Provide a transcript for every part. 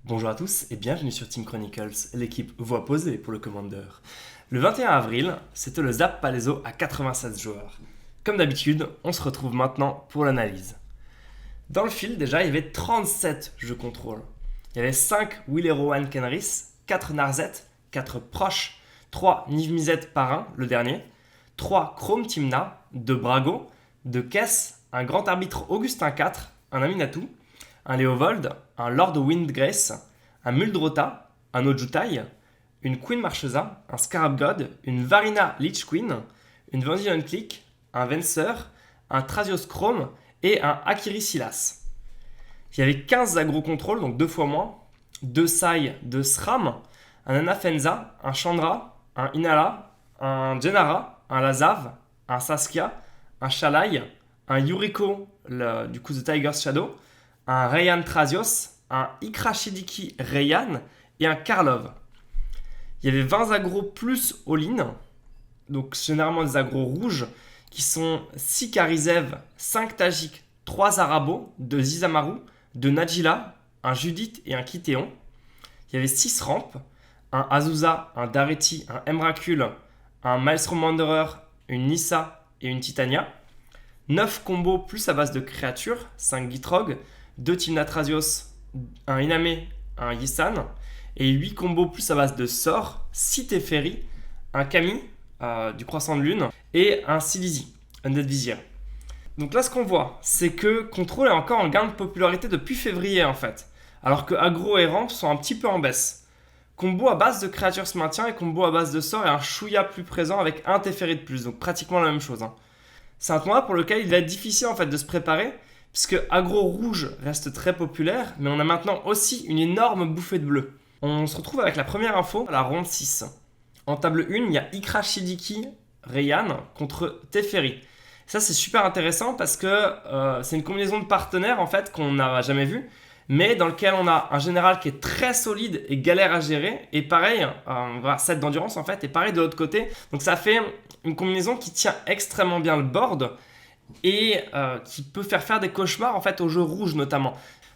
Bonjour à tous et bienvenue sur Team Chronicles, l'équipe voix posée pour le Commander. Le 21 avril, c'était le Zap Palaiso à 96 joueurs. Comme d'habitude, on se retrouve maintenant pour l'analyse. Dans le field, déjà, il y avait 37 jeux contrôle. Il y avait 5 Willero Kenris, 4 Narzet, 4 Proche, 3 Niv-Mizzet Parrain, le dernier, 3 Chrome Timna, 2 Brago, 2 Kess, un grand arbitre Augustin IV, un Aminatou, un Léovold, un Lord Windgrace, un Muldrota, un Ojutai, une Queen Marchesa, un Scarab God, une Varina Lich Queen, une Vandilion Click, un Venser, un Thrasios Chrome et un Akiri Silas. Il y avait 15 agro-contrôle, donc 2 fois moins, 2 Sai, 2 Sram, un Anafenza, un Chandra, un Inala, un Jenara, un Lazav, un Saskia, un Shalai, un Yuriko, du coup The Tiger's Shadow, un Rayyan Thrasios, un Ikrashidiki Rayyan et un Karlov. Il y avait 20 agros plus all-in, donc généralement des agros rouges, qui sont 6 Karizev, 5 Tajik, 3 Arabo, 2 Zizamaru, 2 Najila, un Judith et un Kitéon. Il y avait 6 rampes, un Azusa, un Dareti, un Emrakul, un Maelstrom Wanderer, une Nissa et une Titania. 9 combos plus à base de créatures, 5 Gitrog, 2 Timnatrasios, un Iname, un Yisan, et 8 combos plus à base de sorts, 6 Teferi, un Kami, du Croissant de Lune, et un Silizi, Undead Vizier. Donc là, ce qu'on voit, c'est que Control est encore en gain de popularité depuis février en fait, alors que Agro et Ramp sont un petit peu en baisse. Combo à base de créatures se maintient et combo à base de sorts est un chouïa plus présent avec un Teferi de plus, donc pratiquement la même chose. C'est un tournoi pour lequel il va être difficile en fait de se préparer, puisque Agro Rouge reste très populaire, mais on a maintenant aussi une énorme bouffée de bleu. On se retrouve avec la première info à la ronde 6. En table 1, il y a Ikrashidiki Rayyan contre Teferi. Ça, c'est super intéressant parce que c'est une combinaison de partenaires en fait qu'on n'a jamais vue, mais dans lequel on a un général qui est très solide et galère à gérer, et pareil, voilà, 7 d'endurance en fait, et pareil de l'autre côté. Donc ça fait une combinaison qui tient extrêmement bien le board et qui peut faire des cauchemars en fait au jeu rouge notamment.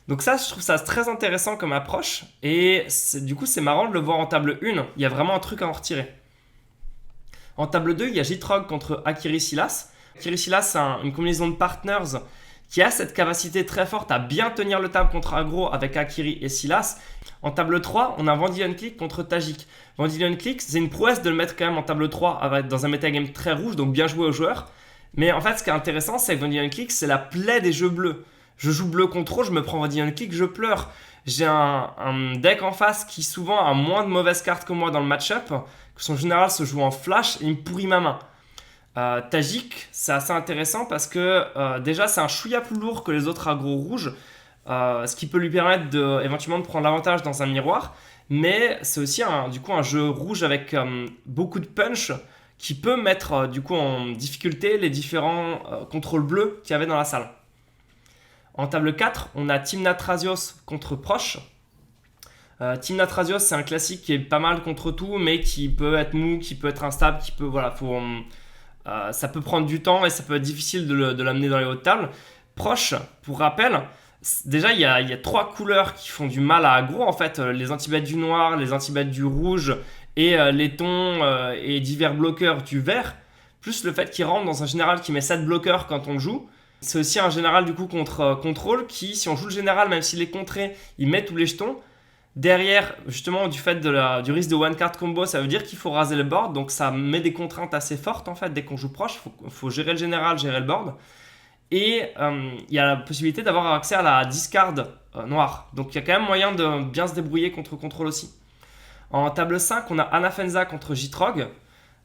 Donc ça, je trouve ça très intéressant comme approche, et du coup c'est marrant de le voir en table 1, il y a vraiment un truc à en retirer. En table 2, il y a Jitrog contre Akiri Silas. Akiri Silas, c'est une combinaison de partners qui a cette capacité très forte à bien tenir le table contre aggro avec Akiri et Silas. En table 3, on a Vandilion Click contre Tajik. Vandilion Click, c'est une prouesse de le mettre quand même en table 3 dans un metagame très rouge, donc bien joué aux joueurs. Mais en fait, ce qui est intéressant, c'est que Vandilion Click, c'est la plaie des jeux bleus. Je joue bleu contrôle, je me prends Vandilion Click, je pleure. J'ai un deck en face qui souvent a moins de mauvaises cartes que moi dans le match-up, que son général se joue en flash et il me pourrit ma main. Tajik, c'est assez intéressant parce que déjà c'est un chouïa plus lourd que les autres aggro rouges, ce qui peut lui permettre éventuellement de prendre l'avantage dans un miroir, mais c'est aussi du coup un jeu rouge avec beaucoup de punch qui peut mettre du coup en difficulté les différents contrôles bleus qu'il y avait dans la salle. En table 4, on a Timnatrasios contre Proche. Timnatrasios, c'est un classique qui est pas mal contre tout, mais qui peut être mou, qui peut être instable, qui peut ça peut prendre du temps et ça peut être difficile de l'amener dans les hautes tables. Proche, pour rappel, déjà il y a 3 couleurs qui font du mal à aggro en fait, les antibêtes du noir, les antibêtes du rouge et les tons et divers bloqueurs du vert, plus le fait qu'il rentre dans un général qui met 7 bloqueurs quand on le joue. C'est aussi un général du coup contre contrôle qui, si on joue le général, même s'il est contré, il met tous les jetons. Derrière, justement, du fait du risque de one card combo, ça veut dire qu'il faut raser le board, donc ça met des contraintes assez fortes en fait dès qu'on joue proche. Faut gérer le général, gérer le board. Et il y a la possibilité d'avoir accès à la discard noire. Donc il y a quand même moyen de bien se débrouiller contre contrôle aussi. En table 5, on a Anafenza contre Jitrog.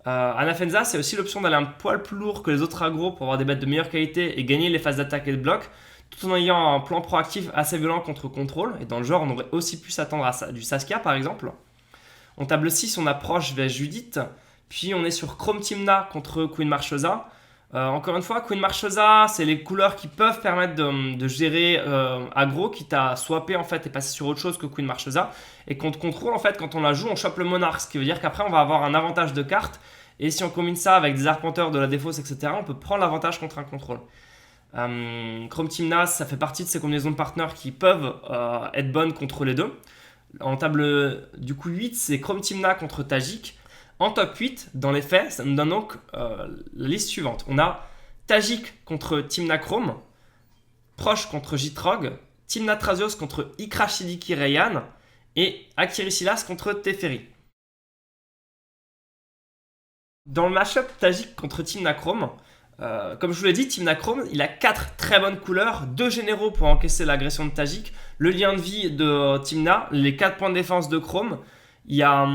Anafenza, c'est aussi l'option d'aller un poil plus lourd que les autres aggros pour avoir des bêtes de meilleure qualité et gagner les phases d'attaque et de bloc, tout en ayant un plan proactif assez violent contre contrôle. Et dans le genre, on aurait aussi pu s'attendre à du Saskia par exemple. En table 6, on approche vers Judith. Puis on est sur Chrome Timna contre Queen Marchesa. Encore une fois, Queen Marchesa, c'est les couleurs qui peuvent permettre de gérer aggro, quitte à swapper en fait et passer sur autre chose que Queen Marchesa. Et contre contrôle, en fait, quand on la joue, on chope le monarque, ce qui veut dire qu'après on va avoir un avantage de carte. Et si on combine ça avec des arpenteurs de la défausse, etc., on peut prendre l'avantage contre un contrôle. Chrome Timna, ça fait partie de ces combinaisons de partenaires qui peuvent être bonnes contre les deux. En table du coup 8, c'est Chrome Tymna contre Tajik. En top 8, dans les faits, ça nous donne donc la liste suivante. On a Tajik contre Tymna Chrome, Proche contre Jitrog, Tymna Trazios contre Ikra Shidiki Rayyan et Akiri Silas contre Teferi. Dans le match-up Tajik contre Tymna Chrome, comme je vous l'ai dit, Tymna Chrome, il a 4 très bonnes couleurs, 2 généraux pour encaisser l'agression de Tajik, le lien de vie de Tymna, les 4 points de défense de Chrome. Il y a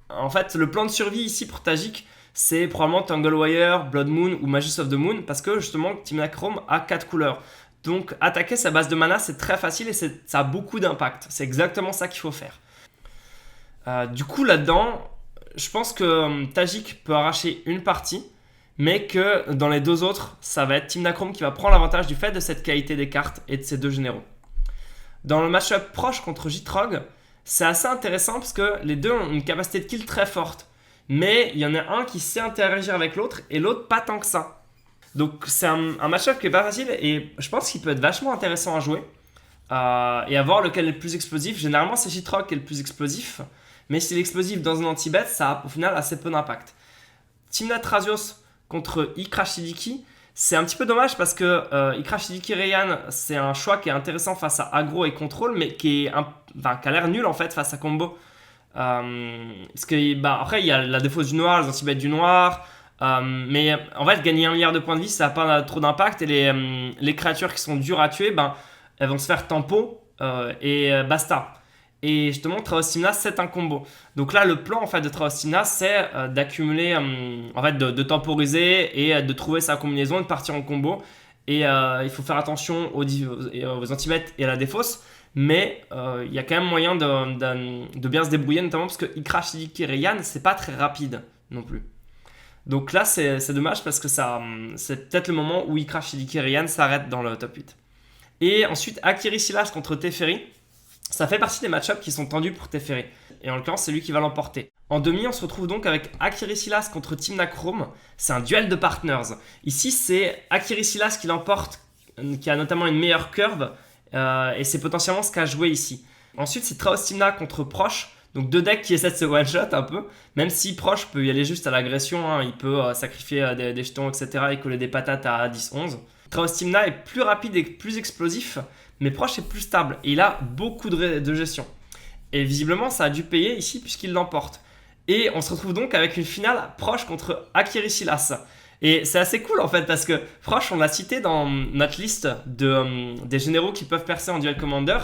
en fait le plan de survie ici pour Tajik, c'est probablement Tanglewire, Blood Moon ou Magus of the Moon, parce que justement Tymna Chrome a 4 couleurs. Donc attaquer sa base de mana, c'est très facile et ça a beaucoup d'impact. C'est exactement ça qu'il faut faire. Du coup là-dedans, je pense que Tajik peut arracher une partie, mais que dans les deux autres, ça va être Tymna Chrome qui va prendre l'avantage du fait de cette qualité des cartes et de ces deux généraux. Dans le match-up Proche contre Jitrog, c'est assez intéressant parce que les deux ont une capacité de kill très forte. Mais il y en a un qui sait interagir avec l'autre et l'autre pas tant que ça. Donc c'est un match-up qui est pas facile et je pense qu'il peut être vachement intéressant à jouer. Et à voir lequel est le plus explosif. Généralement c'est Jitrog qui est le plus explosif. Mais s'il est explosif dans un anti-bet, ça a au final assez peu d'impact. Tymna Trazios contre Ikra Shidiki, c'est un petit peu dommage parce que Ikra Shidiki Rayyan, c'est un choix qui est intéressant face à aggro et contrôle, mais qui a l'air nul en fait face à combo. Parce que après il y a la défausse du noir, les anti-bêtes du noir, mais en fait gagner 1 milliard de points de vie ça n'a pas trop d'impact et les créatures qui sont dures à tuer, elles vont se faire tempo et basta. Et justement Traos Tymna c'est un combo. Donc là le plan en fait de Traos Tymna c'est d'accumuler, en fait de temporiser et de trouver sa combinaison et de partir en combo. Et il faut faire attention aux anti-bêtes et à la défausse. Mais il y a quand même moyen de bien se débrouiller, notamment parce que Ikra Shidiki Rayyan c'est pas très rapide non plus. Donc là c'est dommage parce que c'est peut-être le moment où Ikra Shidiki Rayyan s'arrête dans le top 8. Et ensuite Akiri Silas contre Teferi, ça fait partie des match-ups qui sont tendus pour Teferi. Et en l'occurrence c'est lui qui va l'emporter. En demi on se retrouve donc avec Akiri Silas contre Tymna Chrome, c'est un duel de partners. Ici c'est Akiri Silas qui l'emporte, qui a notamment une meilleure curve. Et c'est potentiellement ce qu'a joué ici. Ensuite c'est Traos Tymna contre Proche, donc deux decks qui essaient de se one shot un peu, même si Proche peut y aller juste à l'agression, il peut sacrifier des jetons etc et coller des patates à 10-11. Traos Tymna est plus rapide et plus explosif, mais Proche est plus stable et il a beaucoup de gestion. Et visiblement ça a dû payer ici puisqu'il l'emporte. Et on se retrouve donc avec une finale Proche contre Akiri Silas. Et c'est assez cool en fait parce que Proche on l'a cité dans notre liste des généraux qui peuvent percer en duel commander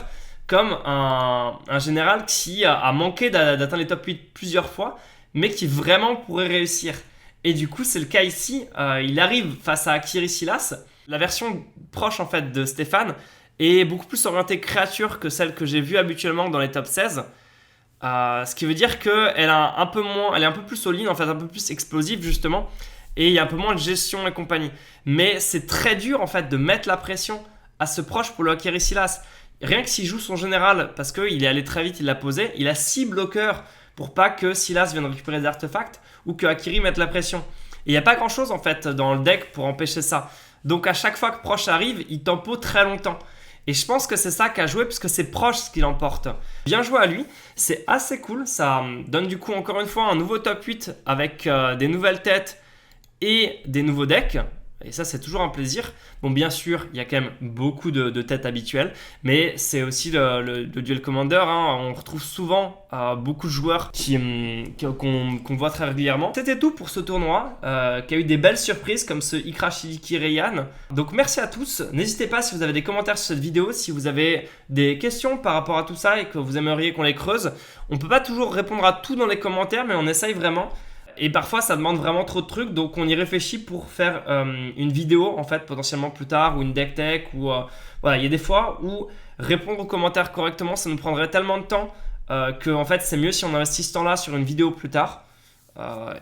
comme un général qui a manqué d'atteindre les top 8 plusieurs fois mais qui vraiment pourrait réussir. Et du coup c'est le cas ici, il arrive face à Akiri Silas. La version Proche en fait de Stéphane est beaucoup plus orientée créature que celle que j'ai vue habituellement dans les top 16. Ce qui veut dire qu'elle elle est un peu plus all-in en fait, un peu plus explosive justement. Et il y a un peu moins de gestion et compagnie. Mais c'est très dur en fait de mettre la pression à ce Proche pour le Akiri Silas. Rien que s'il joue son général, parce qu'il est allé très vite, il l'a posé, il a 6 bloqueurs pour pas que Silas vienne récupérer des artefacts ou que Akiri mette la pression. Et il n'y a pas grand chose en fait dans le deck pour empêcher ça. Donc à chaque fois que Proche arrive, il tempo très longtemps. Et je pense que c'est ça qu'a joué puisque c'est Proche qui l'emporte. Bien joué à lui, c'est assez cool. Ça donne du coup encore une fois un nouveau top 8 avec des nouvelles têtes et des nouveaux decks, et ça c'est toujours un plaisir. Bon bien sûr il y a quand même beaucoup de têtes habituelles, mais c'est aussi le duel commander, on retrouve souvent beaucoup de joueurs qu'on voit très régulièrement. C'était tout pour ce tournoi, qui a eu des belles surprises comme ce Ikra Shidiki Rayyan. Donc merci à tous, n'hésitez pas si vous avez des commentaires sur cette vidéo, si vous avez des questions par rapport à tout ça et que vous aimeriez qu'on les creuse. On peut pas toujours répondre à tout dans les commentaires, mais on essaye vraiment. Et parfois ça demande vraiment trop de trucs, donc on y réfléchit pour faire une vidéo en fait potentiellement plus tard ou une deck tech ou voilà, il y a des fois où répondre aux commentaires correctement ça nous prendrait tellement de temps que en fait c'est mieux si on investit ce temps là sur une vidéo plus tard.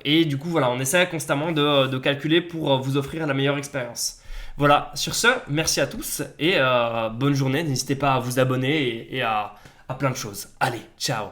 Et du coup voilà, on essaie constamment de calculer pour vous offrir la meilleure expérience. Voilà, sur ce, merci à tous et bonne journée, n'hésitez pas à vous abonner et à plein de choses. Allez, ciao.